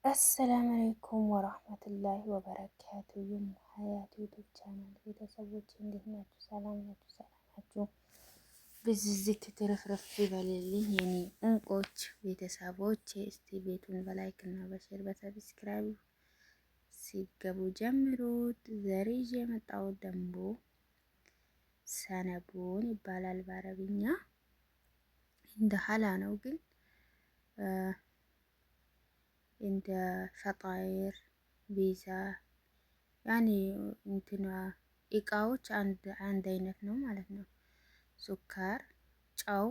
አሰላሙ አለይኩም ወራህመቱላሂ ወበረካቱ። የሀያት ዩቱብ ቻናል ቤተሰቦች እንዴት ናችሁ? ሰላም ናችሁ? ሰላማችሁ ብዝዝት ትርፍርፍ ይበልልኝ የኔ እንቆች ቤተሰቦች። እስቲ ቤቱን በላይክ እና በሼር በሰብስክራይብ ሲገቡ ጀምሩት። ዛሬ ይዤ የመጣሁት ደግሞ ሰነቡን ይባላል በአረብኛ። እንደ ሀላ ነው ግን እንደ ፈጣይር ቪዛ ያኔ እንትና እቃዎች አንድ አይነት ነው ማለት ነው። ሱካር፣ ጨው፣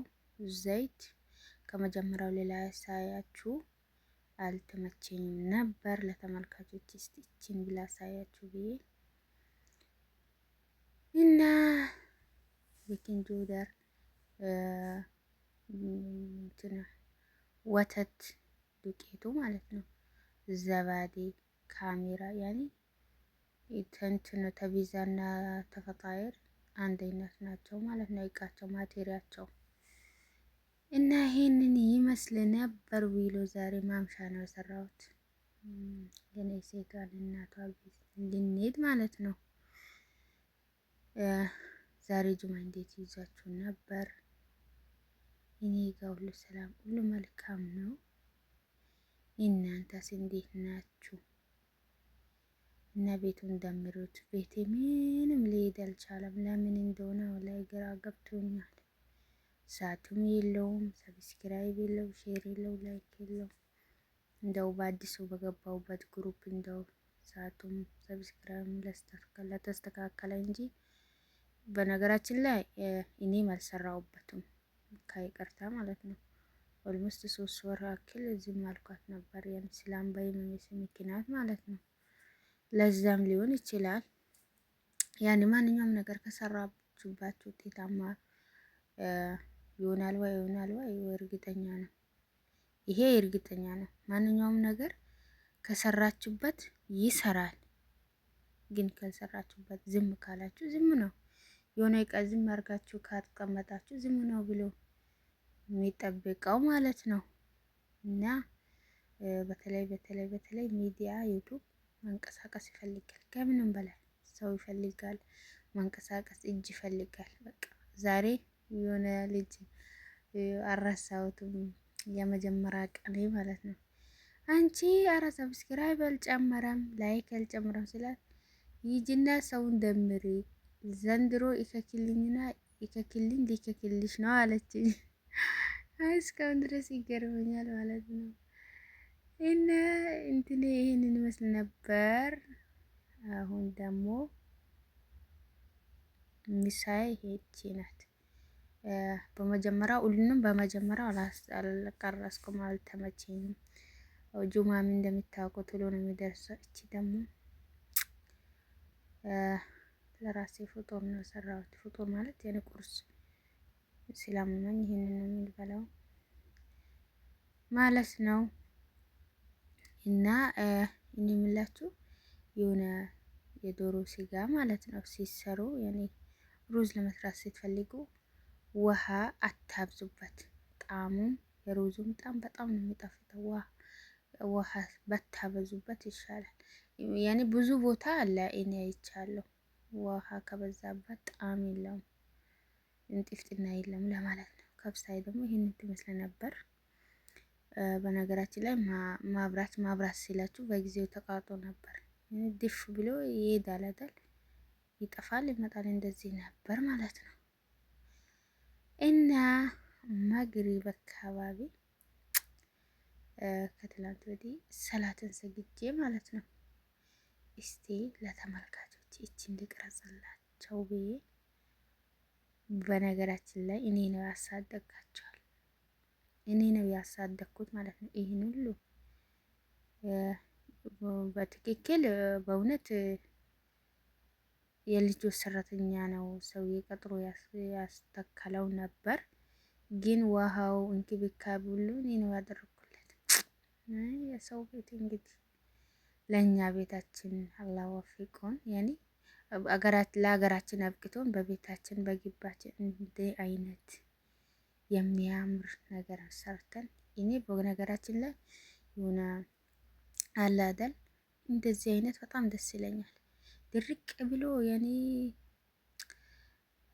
ዘይት ከመጀመሪያው ሌላ ያሳያችሁ አልተመቸኝም ነበር ለተመልካቾች እስቲ እቺን ብላ ያሳያችሁ ብዬ እና ቤኪንግ ፓውደር እንትና ወተት ዱቄቱ ማለት ነው። ዘባዴ ካሜራ ያኔ እንትን ተቪዛና ተፈጣይር አንድ አይነት ናቸው ማለት ነው። እቃቸው ማቴሪያቸው እና ይሄንን ይመስል ነበር ዊሎ ዛሬ ማምሻ ነው የሰራሁት። የኔ ሴቷን እናቷ ልንሄድ ማለት ነው። ዛሬ ጁማ እንዴት ይዛችሁ ነበር? እኔ ጋር ሁሉ ሰላም፣ ሁሉ መልካም ነው። እናንተስ እንዴት ናችሁ? እና ቤቱን ደምሩት። ቤቴ ምንም ሊሄድ አልቻለም። ለምን እንደሆነ ላይ ግራ ገብቶኛል። ሳቱም የለውም፣ ሰብስክራይብ የለው፣ ሼር የለው፣ ላይክ የለው። እንደው በአዲሱ በገባውበት ግሩፕ እንደው ሳቱም ሰብስክራይብ ለተስተካከለ እንጂ በነገራችን ላይ እኔም አልሰራውበትም ከይቅርታ ማለት ነው። ኦልሞስት 3 ወር አክል ዝም አልኳት ነበር ያን ስላምባይ ምክንያት ማለት ነው። ለዛም ሊሆን ይችላል። ያኔ ማንኛውም ነገር ከሰራችሁባችሁ ውጤታማ ይሆናል ወይ እርግጠኛ ነው። ይሄ እርግጠኛ ነው። ማንኛውም ነገር ከሰራችሁበት ይሰራል። ግን ካልሰራችሁበት ዝም ካላችሁ ዝም ነው። የሆነ እቃ ዝም አድርጋችሁ ካስቀመጣችሁ ዝም ነው ብሎ የሚጠብቀው ማለት ነው። እና በተለይ ሚዲያ ዩቱብ መንቀሳቀስ ይፈልጋል። ከምንም በላይ ሰው ይፈልጋል መንቀሳቀስ፣ እጅ ይፈልጋል። በቃ ዛሬ የሆነ ልጅ አልረሳሁትም፣ የመጀመሪያ ቀኔ ማለት ነው። አንቺ አረ ሰብስክራይብ አልጨመረም ላይክ አልጨመረም ስላት ይጅና ሰውን ደምሪ ዘንድሮ ይከክልኝና ይከክልኝ ሊከክልሽ ነው አለችኝ። እስካሁን ድረስ ይገርመኛል ማለት ነው። እና እንትን ይሄንን ይመስል ነበር። አሁን ደግሞ ሚሳይ ሄቺ ናት። ሁሉንም በመጀመሪያው አልቀረስኩም፣ አልተመቸኝም። ጁማም እንደሚታወቁት ሁሉ ነው የሚደርሰው። እቺ ደግሞ ለራሴ ፍጡር ነው የሰራሁት። ፍጡር ማለት የኔ ቁርስ ስላመመኝ ይሄንን ነው የምንበላው ማለት ነው። እና እኔ የምላችሁ የሆነ የዶሮ ስጋ ማለት ነው ሲሰሩ ያኔ ሩዝ ለመስራት ስትፈልጉ ውሃ አታብዙበት። ጣዕሙም የሩዙም ጣዕም በጣም ነው የሚጣፍጠው። ውሃ በታበዙበት ይሻላል። ያኔ ብዙ ቦታ አለ እኔ አይቻለሁ። ውሃ ከበዛበት ጣዕም የለውም፣ እንጥፍጥና የለም ለማለት ነው። ከብሳይ ደግሞ ይሄንን ትመስል ነበር። በነገራችን ላይ ማብራት ሲላችሁ በጊዜው ተቃርጦ ነበር። ድፍ ብሎ ይሄዳል አይደል? ይጠፋል ይመጣል፣ እንደዚህ ነበር ማለት ነው። እና መግሪብ አካባቢ ከትላንት ወዲህ ሰላትን ሰግጄ ማለት ነው። እስቲ ለተመልካቾች እቺ እንድቀርጽላቸው ብዬ በነገራችን ላይ እኔ ነው ያሳደጋቸዋል፣ እኔ ነው ያሳደግኩት ማለት ነው። ይህን ሁሉ በትክክል በእውነት የልጆች ሰራተኛ ነው ሰውዬ ቀጥሮ ያስተከለው ነበር። ግን ውሃው እንክብካቤ ሁሉ እኔ ነው ያደረኩለት። የሰው ቤት እንግዲህ ለኛ ቤታችን አላህ ወፍቆን ያኔ ለሀገራችን አብቅቶን በቤታችን በግባችን እንዲህ አይነት የሚያምር ነገር ሰርተን እኔ በነገራችን ላይ የሆነ አለ አይደል? እንደዚህ አይነት በጣም ደስ ይለኛል። ድርቅ ብሎ የኔ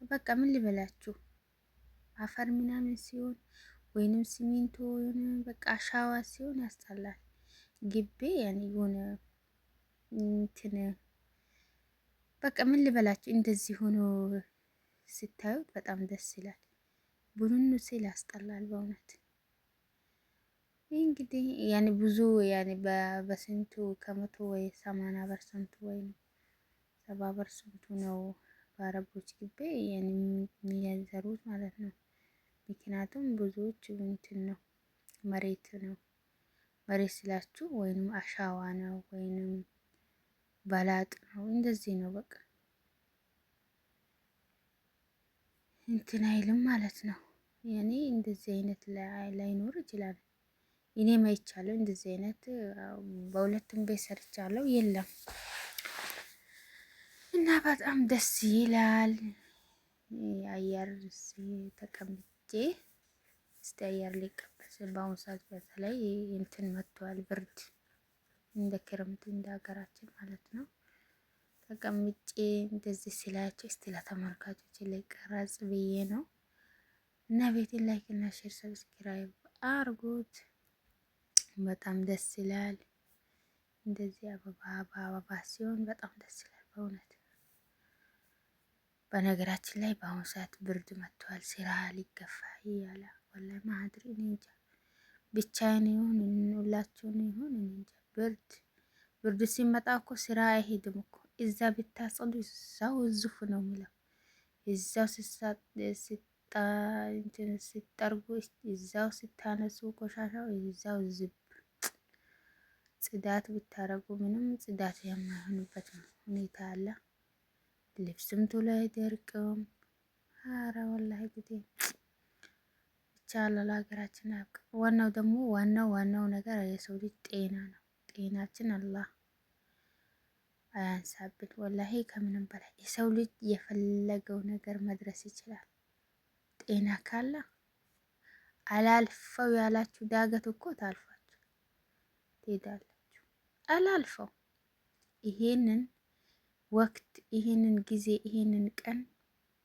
በቃ ምን ልበላችሁ አፈር ምናምን ሲሆን ወይንም ሲሚንቶ በቃ አሻዋ ሲሆን ያስጠላል። ግቤ ያኔ የሆነ እንትን በቃ ምን ልበላችሁ እንደዚህ ሆኖ ስታዩት በጣም ደስ ይላል። ቡኑኑ ሲል ያስጠላል በእውነት። ይህ እንግዲህ ያኔ ብዙ ያኔ በስንቱ ከመቶ ወይ 80% ወይም 70% ነው በአረቦች ግቤ የሚያዘሩት ማለት ነው። ምክንያቱም ብዙዎች እንትን ነው መሬት ነው። መሬት ስላችሁ ወይንም አሻዋ ነው ወይንም ባላጥ ነው እንደዚህ ነው በቃ እንትን አይልም ማለት ነው። ያኔ እንደዚህ አይነት ላይኖር ይችላል። እኔም አይቻለሁ እንደዚህ አይነት በሁለቱም ቤት ሰርቻለሁ የለም እና በጣም ደስ ይላል። አየር ተቀምጬ እስቲ አየር ሊቀበስ በአሁኑ ሰዓት በተለይ እንትን መጥቷል ብርድ እንደ ክረምቱ እንደ ሀገራችን ማለት ነው። ተቀምጬ እንደዚህ ሲላቸው እስቲ ለተመልካቾች ልቀረጽ ብዬ ነው እና ቤቴን ላይክ እና ሼር ሰብስክራይብ አርጉት። በጣም ደስ ይላል። እንደዚህ አበባ በአበባ ሲሆን በጣም ደስ ይላል በእውነት። በነገራችን ላይ በአሁኑ ሰዓት ብርድ መጥቷል። ስራ ሊገፋ እያለ ወላሂ ማድሪ እኔ እንጃ ብቻዬን ይሁን ሁላችሁን ይሁን እኔ እንጃ። ብርድ ሲመጣ እኮ ስራ አይሄድም እኮ እዛ ብታጸዱ እዛው እዙፍ ነው የሚለው እዛው ሲጠርጉ እዛው ስታነሱ ቆሻሻው እዛው ዝብ ጽዳት ብታረጉ ምንም ጽዳት የማይሆንበት ሁኔታ አለ። ልብስም ቶሎ አይደርቅም። አረ ወላሂ ጊዜ ብቻ ለሀገራችን ያብቃ። ዋናው ደግሞ ዋናው ነገር የሰው ልጅ ጤና ነው። ጤናችን አላህ አያንሳብን። ወላሂ ከምንም በላይ የሰው ልጅ የፈለገው ነገር መድረስ ይችላል። ጤና ካለ አላልፈው ያላችሁ ዳገት እኮ ታልፋችሁ ትሄዳላችሁ። አላልፈው ይሄንን ወቅት ይሄንን ጊዜ ይሄንን ቀን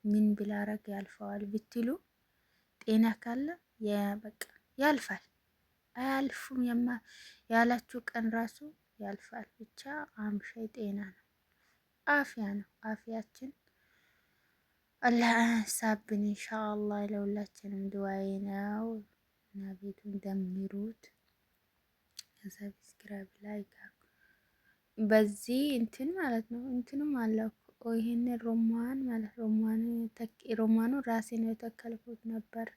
ምን ብላረግ ያልፈዋል ብትሉ ጤና ካለ በቃ ያልፋል። አያልፉም ያላችሁ ቀን ራሱ ያልፋል። ብቻ አምሻይ ጤና ነው፣ አፍያ ነው። አፍያችን አላህ አያንሳብን ኢንሻአላህ። ለሁላችንም ዱዓዬ ነው እና ቤቱን ደምሩት። ሰብስክራይብ ላይክ በዚህ እንትን ማለት ነው እንትንም አለው ይሄን ሮማን ማለት ሮማኑ ራሴ ነው የተከልኩት ነበር።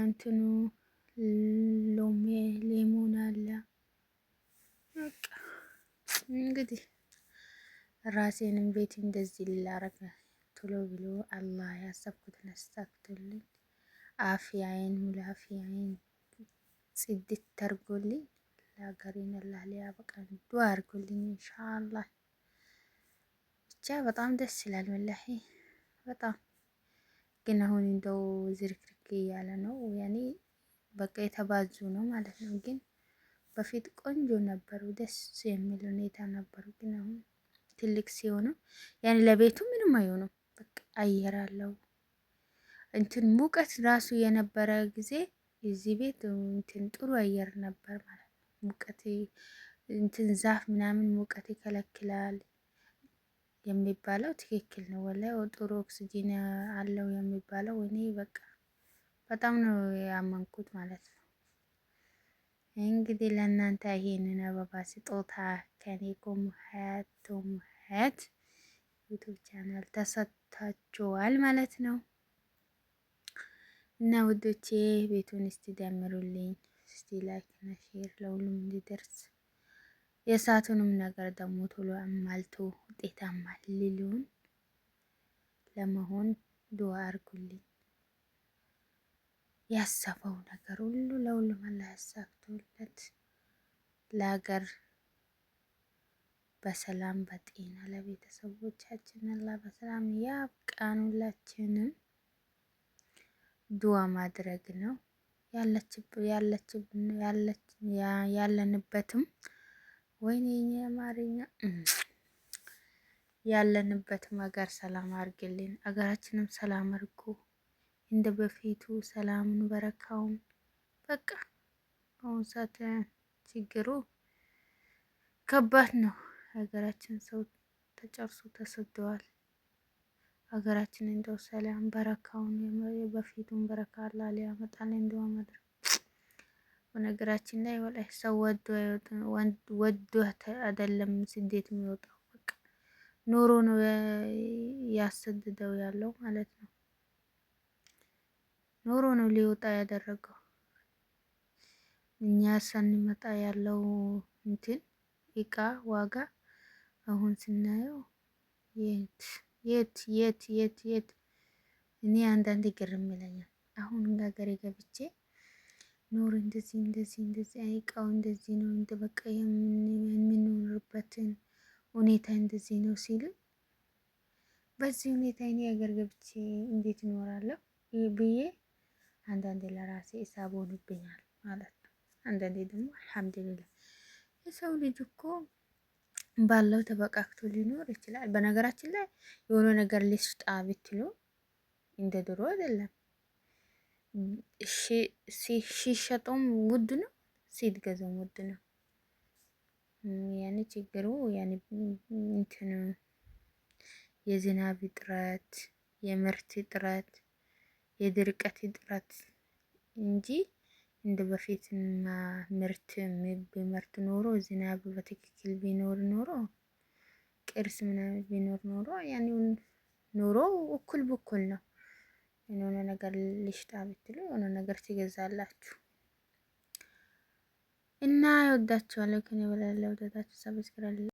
እንትኑ ሌሞን አለ በቃ እንግዲህ ራሴንም ቤት እንደዚህ ላረግ ቶሎ ብሎ አላህ ያሰብኩትን አሳክቶልኝ አፍያዬን ሙሉ አፍያዬን ጽድት ተርጎልኝ ለሀገሬን አላህ ሊያበቃኝ ዱአ አድርጉልኝ ኢንሻአላህ። ብቻ በጣም ደስ ይላል ወላሂ በጣም ግን አሁን እንደው ዝርክርክ እያለ ነው ያኔ በቃ የተባዙ ነው ማለት ነው። ግን በፊት ቆንጆ ነበሩ፣ ደስ የሚል ሁኔታ ነበሩ። ግን አሁን ትልቅ ሲሆኑ ያኔ ለቤቱ ምንም አይሆኑም። በቃ አየር አለው እንትን ሙቀት ራሱ የነበረ ጊዜ እዚህ ቤት እንትን ጥሩ አየር ነበር ማለት ነው። ሙቀት እንትን ዛፍ ምናምን ሙቀት ይከለክላል የሚባለው ትክክል ነው። ወላሂ ጥሩ ኦክሲጂን አለው የሚባለው እኔ በቃ በጣም ነው ያመንኩት ማለት ነው። እንግዲህ ለእናንተ ይሄንን አበባ ስጦታ ከኔ ሀያት ዩቱብ ቻናል ተሰጥታችኋል ማለት ነው። እና ውዶቼ ቤቱን እስቲ ደምሩልኝ፣ እስቲ ላይክ እና ሼር ለሁሉም እንዲደርስ የእሳቱንም ነገር ደግሞ ቶሎ አማልቶ ውጤታማ ሊሉን ለመሆን ዱአ አርጉልኝ። ያሰበው ነገር ሁሉ ለሁሉም አላህ ያሳክቶለት ለሀገር በሰላም በጤና ለቤተሰቦቻችን አላህ በሰላም ያብቃን። ሁላችንም ዱአ ማድረግ ነው ያለንበትም ወይኔ የኛ አማርኛ ያለንበትም ሀገር ሰላም አርግልን፣ አገራችንም ሰላም አርጎ እንደ በፊቱ ሰላሙን በረካውን በቃ አሁን ሰዓት ችግሩ ከባድ ነው። ሀገራችን ሰው ተጨርሶ ተሰደዋል። ሀገራችን እንደው ሰላም በረካውን በፊቱን በረካ አላህ ሊያመጣልን እንደው ማድረግ። በነገራችን ላይ ወላሂ ሰው ወዶ አይደለም ስደት የሚወጣው፣ በቃ ኑሮ ነው ያሰደደው ያለው ማለት ነው። ኑሮ ነው ሊወጣ ያደረገው። እኛ ሳንመጣ ያለው እንትን እቃ ዋጋ አሁን ስናየው የት የት የት የት የት እኔ አንዳንዴ ግርም ይለኛል። አሁን ሀገሬ ገብቼ ኑሮ እንደዚህ እንደዚህ እንደዚህ እቃው እንደዚህ ነው እንደ በቃ የምንኖርበትን ሁኔታ እንደዚህ ነው ሲሉ በዚህ ሁኔታ እኔ ሀገር ገብቼ እንዴት እኖራለሁ ብዬ አንዳንዴ ለራሴ ሂሳብ ሆኖብኛል ማለት ነው። አንዳንዴ ደግሞ አልሐምዱሊላህ የሰው ልጅ እኮ ባለው ተበቃክቶ ሊኖር ይችላል። በነገራችን ላይ የሆነ ነገር ልስጣ ብትሉ እንደ ድሮ አይደለም። ሲሸጡም ውድ ነው፣ ሲገዙም ውድ ነው። ያኔ ችግሩ ያኔ እንትን የዝናብ እጥረት፣ የምርት እጥረት፣ የድርቀት እጥረት እንጂ እንደ በፊት ምርት ቢመርት ኖሮ ዝናብ በትክክል ቢኖር ኖሮ ቅርስ ምናምን ቢኖር ኖሮ ያኔው ኑሮ እኩል በኩል ነው። የሆነ ነገር ልሽጣ ብትሉ የሆነ ነገር ትገዛላችሁ እና ይወዳችኋለሁ። ከኔ በላይ ለወደዳችሁ ሰብስክራይብ